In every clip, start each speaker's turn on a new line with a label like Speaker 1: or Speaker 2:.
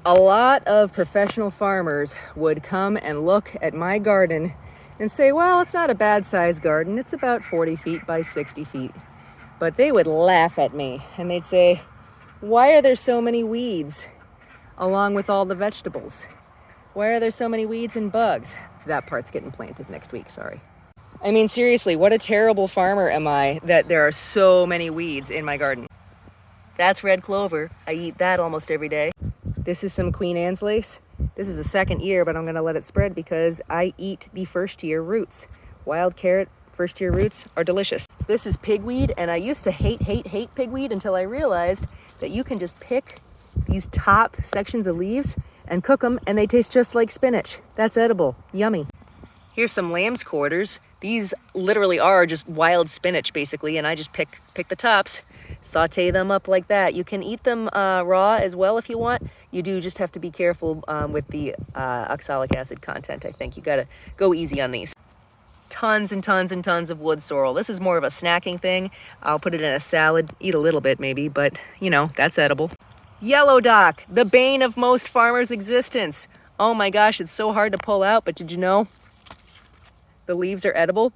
Speaker 1: A lot of professional farmers would come and look at my garden and say, well, it's not a bad sized garden. It's about 40 feet by 60 feet. But they would laugh at me and they'd say, why are there so many weeds along with all the vegetables? Why are there so many weeds and bugs? That part's getting planted next week, sorry. I mean, seriously, what a terrible farmer am I that there are so many weeds in my garden. That's red clover. I eat that almost every day. This is some Queen Anne's lace. This is the second year, but I'm gonna let it spread because I eat the first year roots. Wild carrot first year roots are delicious. This is pigweed, and I used to hate pigweed until I realized that you can just pick these top sections of leaves and cook them, and they taste just like spinach. That's edible, yummy. Here's some lamb's quarters. These literally are just wild spinach basically, and I just pick the tops, saute them up like that. You can eat them raw as well if you want. You do just have to be careful with the oxalic acid content, I think. You gotta go easy on these. Tons and tons and tons of wood sorrel. This is more of a snacking thing. I'll put it in a salad, eat a little bit maybe, but you know, that's edible. Yellow dock, the bane of most farmers' existence. Oh my gosh, it's so hard to pull out, but did you know the leaves are edible?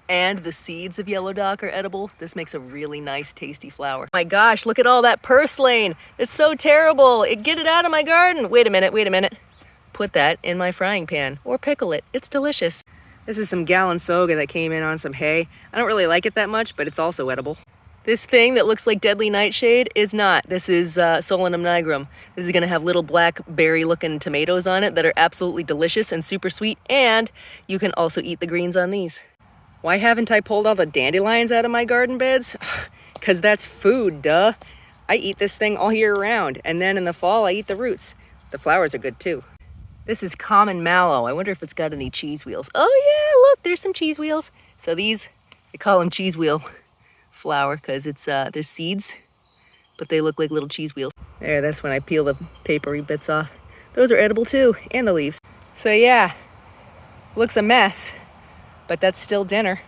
Speaker 1: And the seeds of yellow dock are edible. This makes a really nice, tasty flower. Oh my gosh, look at all that purslane. It's so terrible. Get it out of my garden. Wait a minute. Put that in my frying pan or pickle it. It's delicious. This is some galansoga that came in on some hay. I don't really like it that much, but it's also edible. This thing that looks like deadly nightshade is not. This is Solum nigram. This is gonna have little black berry-looking tomatoes on it that are absolutely delicious and super sweet, and you can also eat the greens on these. Why haven't I pulled all the dandelions out of my garden beds? Because that's food, duh. I eat this thing all year round, and then in the fall I eat the roots. The flowers are good too. This is common mallow. I wonder if it's got any cheese wheels. Oh yeah, look, there's some cheese wheels. So these, they call them cheese wheel flower because it's they're seeds, but they look like little cheese wheels. There, that's when I peel the papery bits off. Those are edible too, and the leaves. So yeah, looks a mess, but that's still dinner.